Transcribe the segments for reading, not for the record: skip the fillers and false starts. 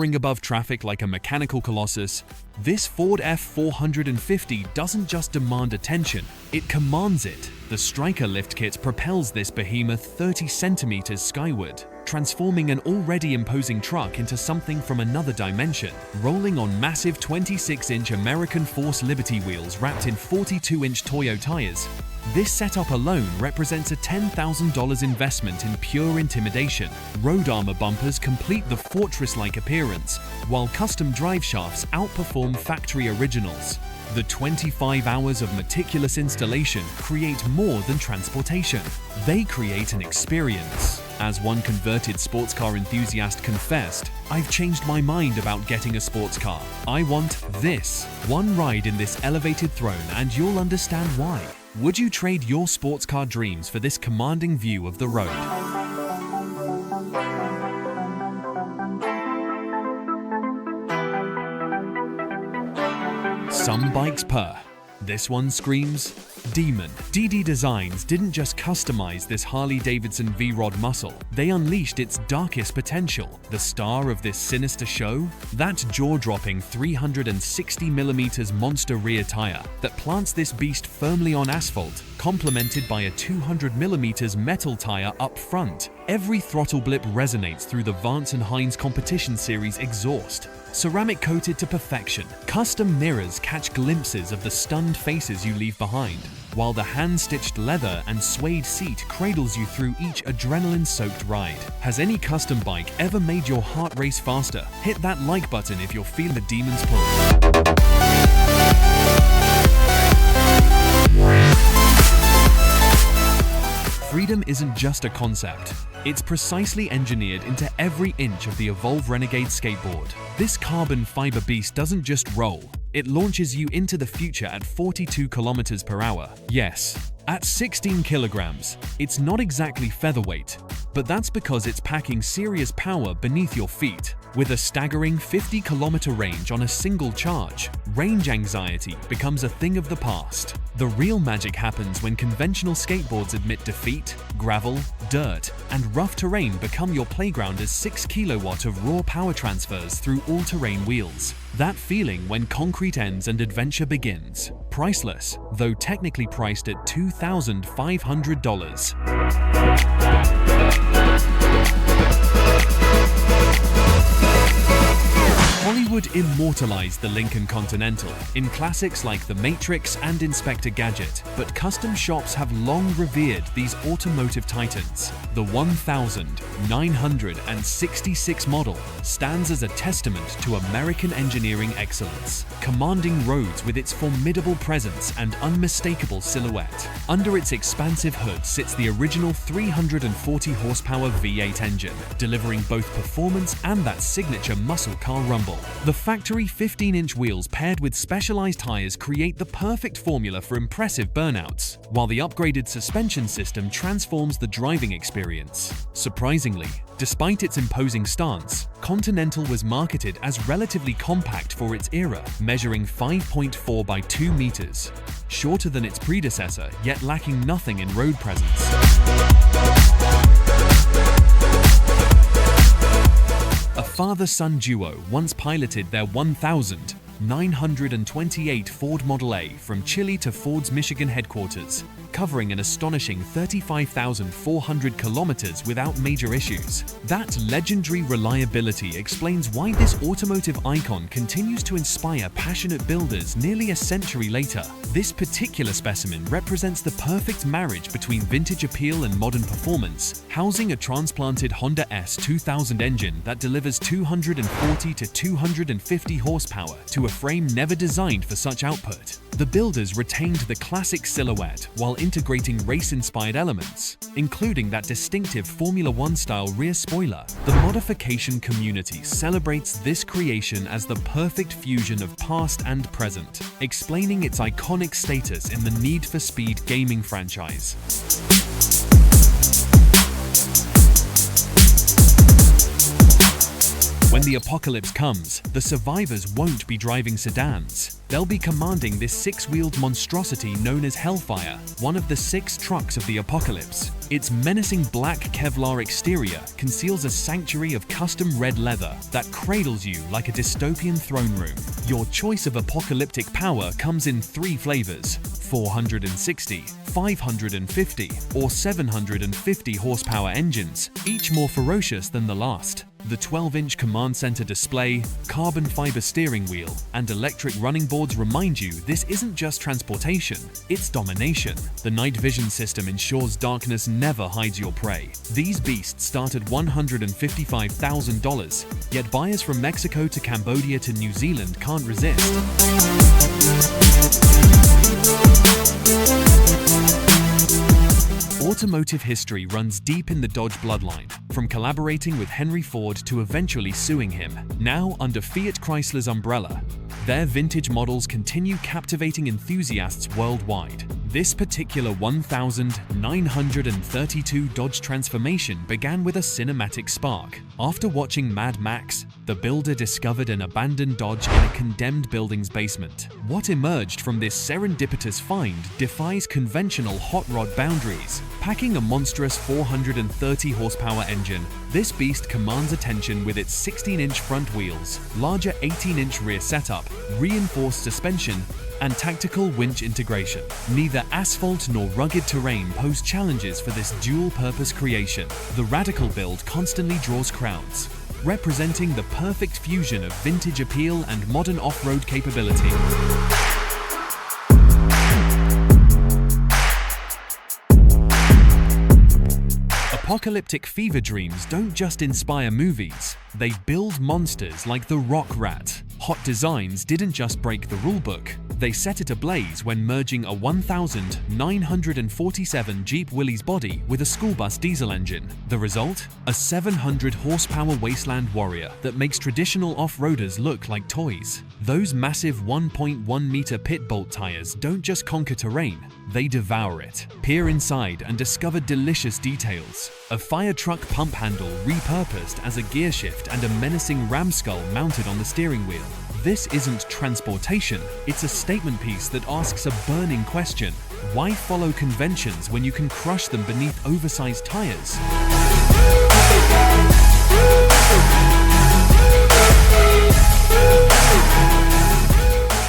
soaring above traffic like a mechanical colossus, this Ford F450 doesn't just demand attention, it commands it. The Stryker lift kit propels this behemoth 30 centimeters skyward, transforming an already imposing truck into something from another dimension. Rolling on massive 26-inch American Force Liberty wheels wrapped in 42-inch Toyo tires, this setup alone represents a $10,000 investment in pure intimidation. Road armor bumpers complete the fortress-like appearance, while custom drive shafts outperform factory originals. The 25 hours of meticulous installation create more than transportation. They create an experience. As one converted sports car enthusiast confessed, "I've changed my mind about getting a sports car. I want this." One ride in this elevated throne and you'll understand why. Would you trade your sports car dreams for this commanding view of the road? Some bikes purr. This one screams demon. DD Designs didn't just customize this Harley-Davidson V-Rod muscle, they unleashed its darkest potential. The star of this sinister show? That jaw-dropping 360mm monster rear tire that plants this beast firmly on asphalt, complemented by a 200mm metal tire up front. Every throttle blip resonates through the Vance & Hines Competition Series exhaust. Ceramic coated to perfection, custom mirrors catch glimpses of the stunned faces you leave behind, while the hand-stitched leather and suede seat cradles you through each adrenaline-soaked ride. Has any custom bike ever made your heart race faster? Hit that like button if you're feeling the demon's pull. Freedom isn't just a concept. It's precisely engineered into every inch of the Evolve Renegade skateboard. This carbon fiber beast doesn't just roll, it launches you into the future at 42 km/h. Yes, at 16 kilograms, it's not exactly featherweight, but that's because it's packing serious power beneath your feet. With a staggering 50-kilometer range on a single charge, range anxiety becomes a thing of the past. The real magic happens when conventional skateboards admit defeat, gravel, dirt, and rough terrain become your playground as 6 kilowatt of raw power transfers through all-terrain wheels. That feeling when concrete ends and adventure begins. Priceless, though technically priced at $2,500. Hollywood immortalized the Lincoln Continental in classics like The Matrix and Inspector Gadget, but custom shops have long revered these automotive titans. The 1966 model stands as a testament to American engineering excellence, commanding roads with its formidable presence and unmistakable silhouette. Under its expansive hood sits the original 340 horsepower V8 engine, delivering both performance and that signature muscle car rumble. The factory 15-inch wheels paired with specialized tires create the perfect formula for impressive burnouts, while the upgraded suspension system transforms the driving experience. Surprisingly, despite its imposing stance, Continental was marketed as relatively compact for its era, measuring 5.4 by 2 meters, shorter than its predecessor, yet lacking nothing in road presence. A father-son duo once piloted their 1,928 Ford Model A from Chile to Ford's Michigan headquarters, covering an astonishing 35,400 kilometers without major issues. That legendary reliability explains why this automotive icon continues to inspire passionate builders nearly a century later. This particular specimen represents the perfect marriage between vintage appeal and modern performance, housing a transplanted Honda S2000 engine that delivers 240 to 250 horsepower to a frame never designed for such output. The builders retained the classic silhouette while integrating race-inspired elements, including that distinctive Formula One-style rear spoiler. The modification community celebrates this creation as the perfect fusion of past and present, explaining its iconic status in the Need for Speed gaming franchise. When the apocalypse comes, the survivors won't be driving sedans. They'll be commanding this six-wheeled monstrosity known as Hellfire, one of the 6 trucks of the apocalypse. Its menacing black Kevlar exterior conceals a sanctuary of custom red leather that cradles you like a dystopian throne room. Your choice of apocalyptic power comes in 3 flavors: 460, 550, or 750 horsepower engines, each more ferocious than the last. The 12-inch command center display, carbon fiber steering wheel, and electric running boards remind you this isn't just transportation, it's domination. The night vision system ensures darkness never hides your prey. These beasts start at $155,000, yet buyers from Mexico to Cambodia to New Zealand can't resist. Automotive history runs deep in the Dodge bloodline, from collaborating with Henry Ford to eventually suing him. Now under Fiat Chrysler's umbrella, their vintage models continue captivating enthusiasts worldwide. This particular 1932 Dodge transformation began with a cinematic spark. After watching Mad Max, the builder discovered an abandoned Dodge in a condemned building's basement. What emerged from this serendipitous find defies conventional hot rod boundaries. Packing a monstrous 430 horsepower engine, this beast commands attention with its 16-inch front wheels, larger 18-inch rear setup, reinforced suspension, and tactical winch integration. Neither asphalt nor rugged terrain pose challenges for this dual-purpose creation. The radical build constantly draws crowds, representing the perfect fusion of vintage appeal and modern off-road capability. Apocalyptic fever dreams don't just inspire movies, they build monsters like the Rock Rat. Hot designs didn't just break the rulebook, they set it ablaze when merging a 1,947 Jeep Willys body with a school bus diesel engine. The result? A 700 horsepower wasteland warrior that makes traditional off-roaders look like toys. Those massive 1.1 meter pit bolt tires don't just conquer terrain, they devour it. Peer inside and discover delicious details. A fire truck pump handle repurposed as a gear shift and a menacing ram skull mounted on the steering wheel. This isn't transportation, it's a statement piece that asks a burning question. Why follow conventions when you can crush them beneath oversized tires?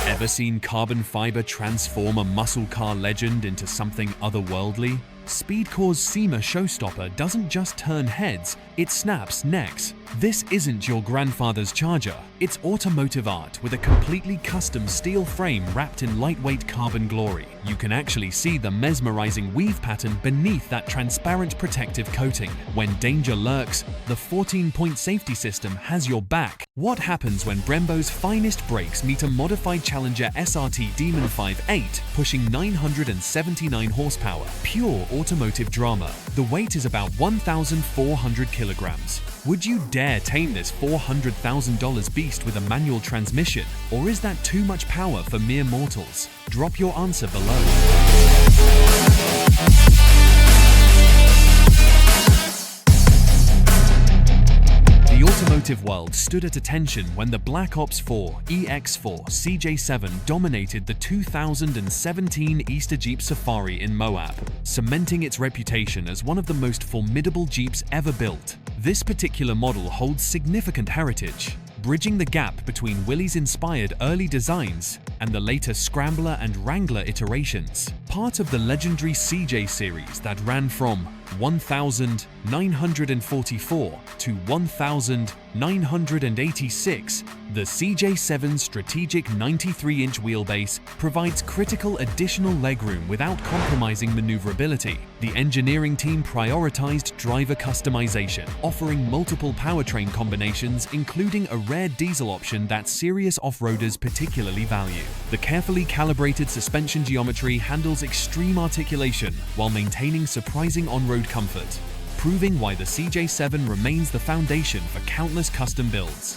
Ever seen carbon fiber transform a muscle car legend into something otherworldly? Speedcore's SEMA showstopper doesn't just turn heads, it snaps necks. This isn't your grandfather's Charger, it's automotive art with a completely custom steel frame wrapped in lightweight carbon glory. You can actually see the mesmerizing weave pattern beneath that transparent protective coating. When danger lurks, the 14-point safety system has your back. What happens when Brembo's finest brakes meet a modified Challenger SRT Demon 5.8, pushing 979 horsepower? Pure automotive drama. The weight is about 1,400 kilograms. Would you dare tame this $400,000 beast with a manual transmission? Or is that too much power for mere mortals? Drop your answer below. The automotive world stood at attention when the Black Ops 4 EX4 CJ7 dominated the 2017 Easter Jeep Safari in Moab, cementing its reputation as one of the most formidable Jeeps ever built. This particular model holds significant heritage, bridging the gap between Willys-inspired early designs and the later Scrambler and Wrangler iterations. Part of the legendary CJ series that ran from 1,944 to 1,986, the CJ7's strategic 93-inch wheelbase provides critical additional legroom without compromising maneuverability. The engineering team prioritized driver customization, offering multiple powertrain combinations, including a rare diesel option that serious off-roaders particularly value. The carefully calibrated suspension geometry handles extreme articulation while maintaining surprising on-road comfort, proving why the CJ7 remains the foundation for countless custom builds.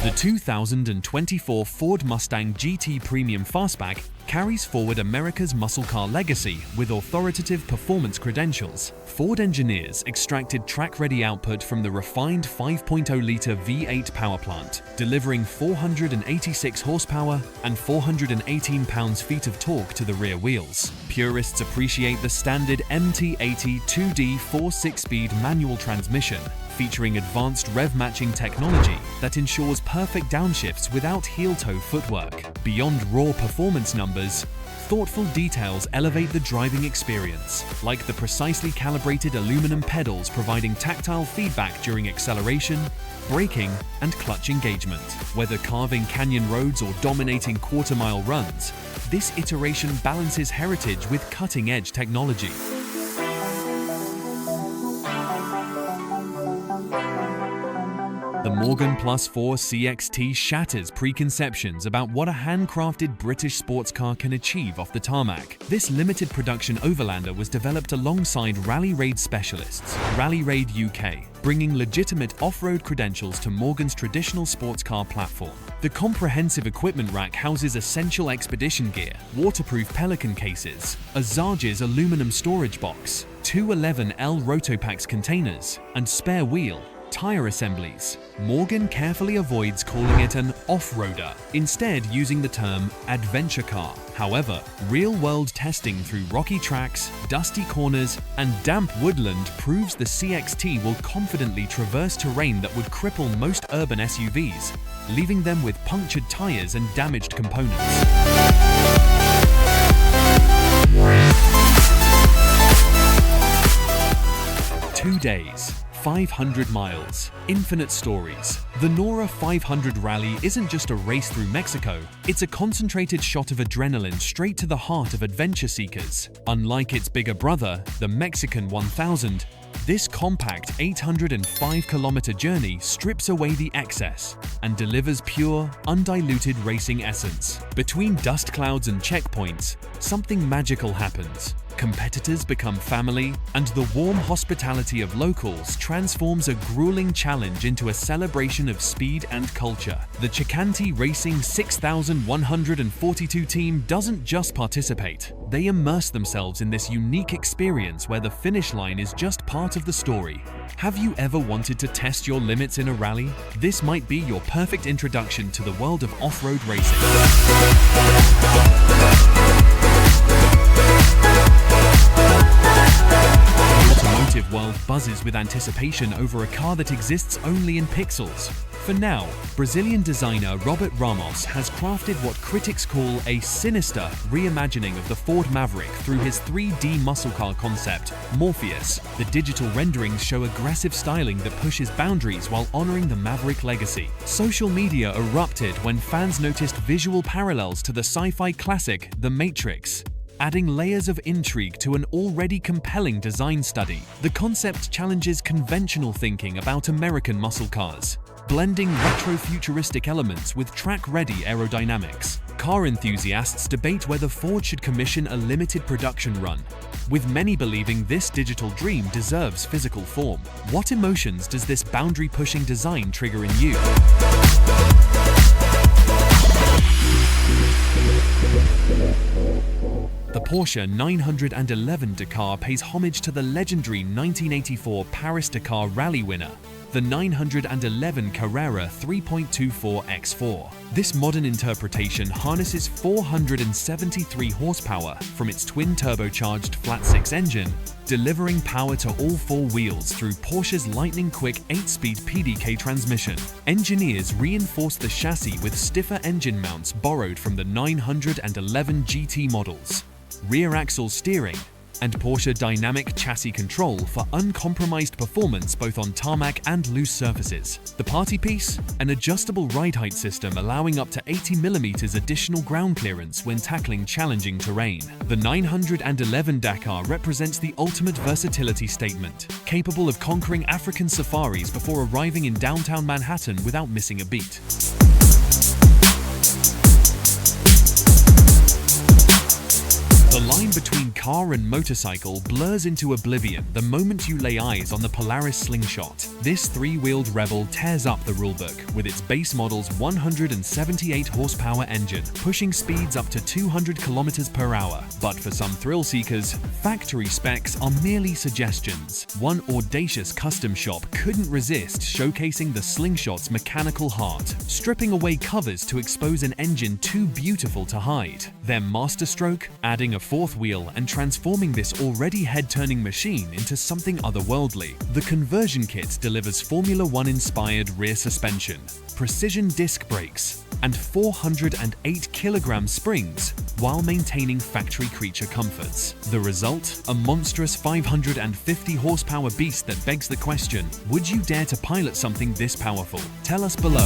The 2024 Ford Mustang GT Premium Fastback carries forward America's muscle car legacy with authoritative performance credentials. Ford engineers extracted track-ready output from the refined 5.0-liter V8 power plant, delivering 486 horsepower and 418 pounds-feet of torque to the rear wheels. Purists appreciate the standard MT80 2D 4-6-speed manual transmission, featuring advanced rev-matching technology that ensures perfect downshifts without heel-toe footwork. Beyond raw performance numbers, thoughtful details elevate the driving experience, like the precisely calibrated aluminum pedals providing tactile feedback during acceleration, braking, and clutch engagement. Whether carving canyon roads or dominating quarter-mile runs, this iteration balances heritage with cutting-edge technology. The Morgan Plus 4 CXT shatters preconceptions about what a handcrafted British sports car can achieve off the tarmac. This limited production overlander was developed alongside Rally Raid specialists, Rally Raid UK, bringing legitimate off-road credentials to Morgan's traditional sports car platform. The comprehensive equipment rack houses essential expedition gear, waterproof Pelican cases, a Zarges aluminum storage box, two 11L Rotopax containers, and spare wheel, tire assemblies. Morgan carefully avoids calling it an off-roader, instead using the term adventure car. However, real-world testing through rocky tracks, dusty corners, and damp woodland proves the CXT will confidently traverse terrain that would cripple most urban SUVs, leaving them with punctured tires and damaged components. 2 days. 500 miles, infinite stories. The Nora 500 Rally isn't just a race through Mexico, it's a concentrated shot of adrenaline straight to the heart of adventure seekers. Unlike its bigger brother, the Mexican 1000, this compact 805-kilometer journey strips away the excess and delivers pure, undiluted racing essence. Between dust clouds and checkpoints, something magical happens. Competitors become family, and the warm hospitality of locals transforms a grueling challenge into a celebration of speed and culture. The Ceccanti Racing 6142 team doesn't just participate, they immerse themselves in this unique experience where the finish line is just part of the story. Have you ever wanted to test your limits in a rally? This might be your perfect introduction to the world of off-road racing. The automotive world buzzes with anticipation over a car that exists only in pixels. For now, Brazilian designer Robert Ramos has crafted what critics call a sinister reimagining of the Ford Maverick through his 3D muscle car concept, Morpheus. The digital renderings show aggressive styling that pushes boundaries while honoring the Maverick legacy. Social media erupted when fans noticed visual parallels to the sci-fi classic The Matrix, adding layers of intrigue to an already compelling design study. The concept challenges conventional thinking about American muscle cars, blending retro-futuristic elements with track-ready aerodynamics. Car enthusiasts debate whether Ford should commission a limited production run, with many believing this digital dream deserves physical form. What emotions does this boundary-pushing design trigger in you? The Porsche 911 Dakar pays homage to the legendary 1984 Paris-Dakar rally winner, the 911 Carrera 3.24 X4. This modern interpretation harnesses 473 horsepower from its twin-turbocharged flat-six engine, delivering power to all four wheels through Porsche's lightning-quick 8-speed PDK transmission. Engineers reinforced the chassis with stiffer engine mounts borrowed from the 911 GT models, rear axle steering, and Porsche dynamic chassis control for uncompromised performance both on tarmac and loose surfaces. The party piece? An adjustable ride height system allowing up to 80mm additional ground clearance when tackling challenging terrain. The 911 Dakar represents the ultimate versatility statement, capable of conquering African safaris before arriving in downtown Manhattan without missing a beat. The line between car and motorcycle blurs into oblivion the moment you lay eyes on the Polaris Slingshot. This three-wheeled rebel tears up the rulebook with its base model's 178 horsepower engine, pushing speeds up to 200 km per hour. But for some thrill seekers, factory specs are merely suggestions. One audacious custom shop couldn't resist showcasing the Slingshot's mechanical heart, stripping away covers to expose an engine too beautiful to hide. Their masterstroke, adding a fourth wheel and transforming this already head-turning machine into something otherworldly. The conversion kit delivers Formula One-inspired rear suspension, precision disc brakes, and 408 kg springs while maintaining factory creature comforts. The result? A monstrous 550 horsepower beast that begs the question, would you dare to pilot something this powerful? Tell us below.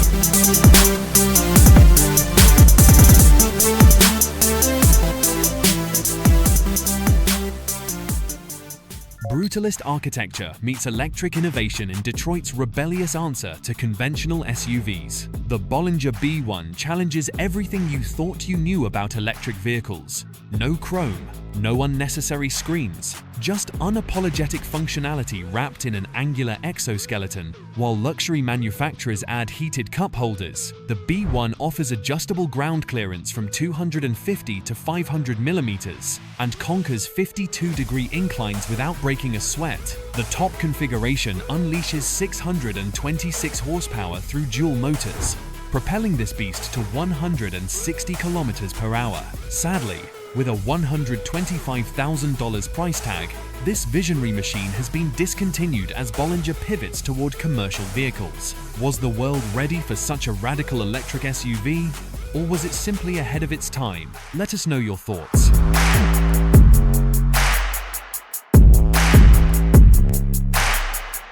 Brutalist architecture meets electric innovation in Detroit's rebellious answer to conventional SUVs. The Bollinger B1 challenges everything you thought you knew about electric vehicles. No chrome, no unnecessary screens, just unapologetic functionality wrapped in an angular exoskeleton. While luxury manufacturers add heated cup holders, the B1 offers adjustable ground clearance from 250 to 500 mm and conquers 52-degree inclines without breaking a sweat. The top configuration unleashes 626 horsepower through dual motors, propelling this beast to 160 km per hour. Sadly, with a $125,000 price tag, this visionary machine has been discontinued as Bollinger pivots toward commercial vehicles. Was the world ready for such a radical electric SUV? Or was it simply ahead of its time? Let us know your thoughts.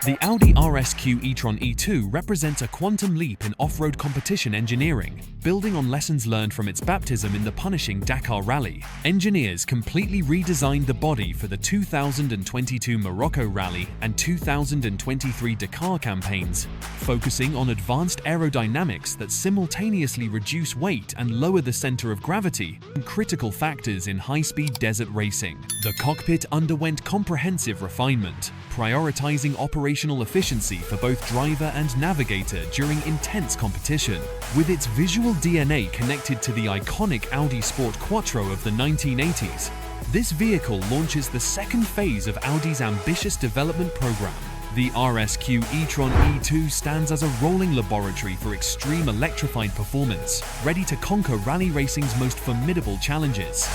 The Audi RS Q e-tron E2 represents a quantum leap in off-road competition engineering, building on lessons learned from its baptism in the punishing Dakar Rally. Engineers completely redesigned the body for the 2022 Morocco Rally and 2023 Dakar campaigns, focusing on advanced aerodynamics that simultaneously reduce weight and lower the center of gravity, critical factors in high-speed desert racing. The cockpit underwent comprehensive refinement, prioritizing operational efficiency for both driver and navigator during intense competition. With its visual DNA connected to the iconic Audi Sport Quattro of the 1980s, this vehicle launches the second phase of Audi's ambitious development program. The RS Q e-tron E2 stands as a rolling laboratory for extreme electrified performance, ready to conquer rally racing's most formidable challenges.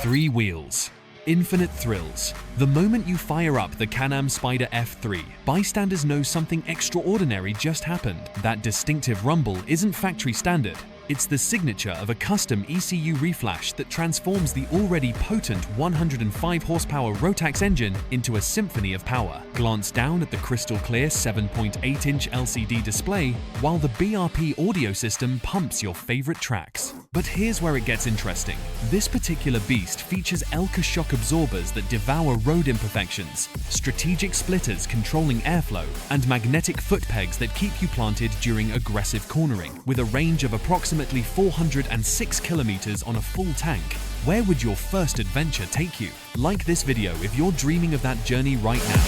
Three wheels. Infinite thrills. The moment you fire up the KAMAZ Spyder F3, bystanders know something extraordinary just happened. That distinctive rumble isn't factory standard. It's the signature of a custom ECU reflash that transforms the already potent 105 horsepower Rotax engine into a symphony of power. Glance down at the crystal clear 7.8-inch LCD display while the BRP audio system pumps your favorite tracks. But here's where it gets interesting. This particular beast features Elka shock absorbers that devour road imperfections, strategic splitters controlling airflow, and magnetic foot pegs that keep you planted during aggressive cornering. With a range of approximately 406 kilometers on a full tank, where would your first adventure take you? Like this video if you're dreaming of that journey right now.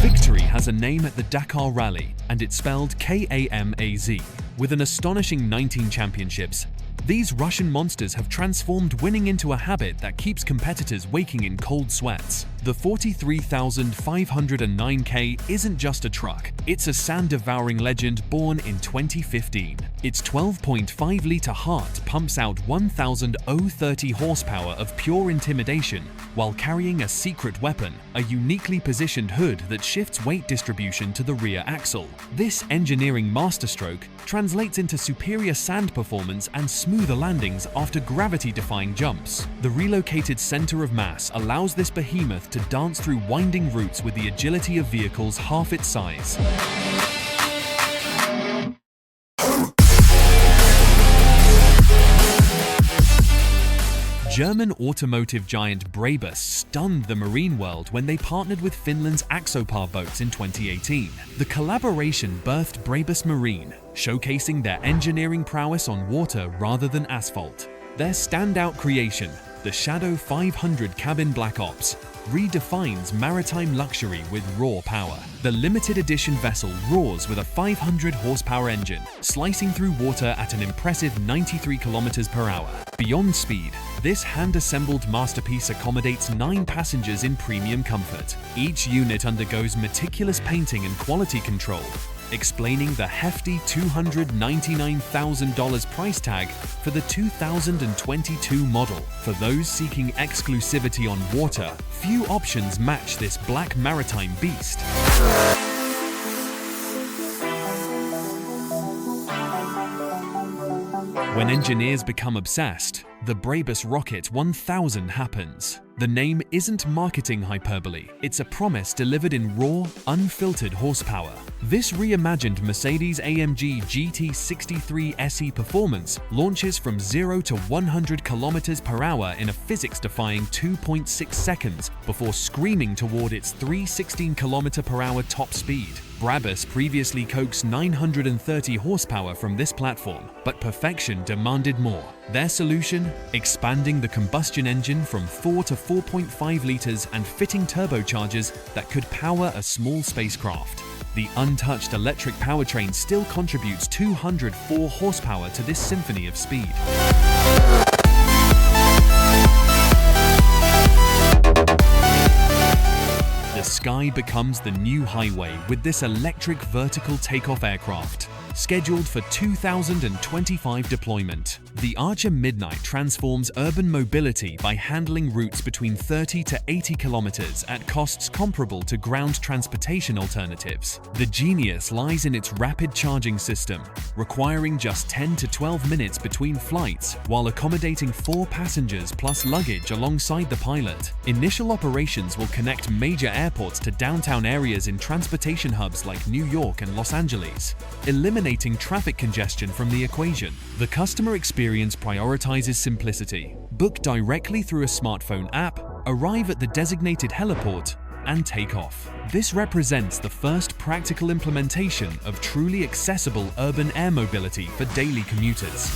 Victory has a name at the Dakar Rally, and it's spelled KAMAZ. With an astonishing 19 championships, these Russian monsters have transformed winning into a habit that keeps competitors waking in cold sweats. The 43,509K isn't just a truck, it's a sand-devouring legend born in 2015. Its 12.5-liter heart pumps out 1,030 horsepower of pure intimidation while carrying a secret weapon, a uniquely positioned hood that shifts weight distribution to the rear axle. This engineering masterstroke translates into superior sand performance and smoother landings after gravity-defying jumps. The relocated center of mass allows this behemoth to dance through winding routes with the agility of vehicles half its size. German automotive giant BRABUS stunned the marine world when they partnered with Finland's Axopar boats in 2018. The collaboration birthed BRABUS Marine, showcasing their engineering prowess on water rather than asphalt. Their standout creation, the Shadow 500 Cabin Black Ops, redefines maritime luxury with raw power. The limited edition vessel roars with a 500 horsepower engine, slicing through water at an impressive 93 km/h. Beyond speed, this hand-assembled masterpiece accommodates 9 passengers in premium comfort. Each unit undergoes meticulous painting and quality control, explaining the hefty $299,000 price tag for the 2022 model. For those seeking exclusivity on water, few options match this black maritime beast. When engineers become obsessed, the BRABUS Rocket 1000 happens. The name isn't marketing hyperbole, it's a promise delivered in raw, unfiltered horsepower. This reimagined Mercedes-AMG GT 63 SE performance launches from 0 to 100 km/h in a physics-defying 2.6 seconds before screaming toward its 316 km/h top speed. BRABUS previously coaxed 930 horsepower from this platform, but perfection demanded more. Their solution? Expanding the combustion engine from 4 to 4.5 liters and fitting turbochargers that could power a small spacecraft. The untouched electric powertrain still contributes 204 horsepower to this symphony of speed. The sky becomes the new highway with this electric vertical takeoff aircraft. Scheduled for 2025 deployment, the Archer Midnight transforms urban mobility by handling routes between 30 to 80 kilometers at costs comparable to ground transportation alternatives. The genius lies in its rapid charging system, requiring just 10 to 12 minutes between flights while accommodating 4 passengers plus luggage alongside the pilot. Initial operations will connect major airports to downtown areas in transportation hubs like New York and Los Angeles, eliminating traffic congestion from the equation. The customer experience prioritizes simplicity. Book directly through a smartphone app, arrive at the designated heliport, and take off. This represents the first practical implementation of truly accessible urban air mobility for daily commuters.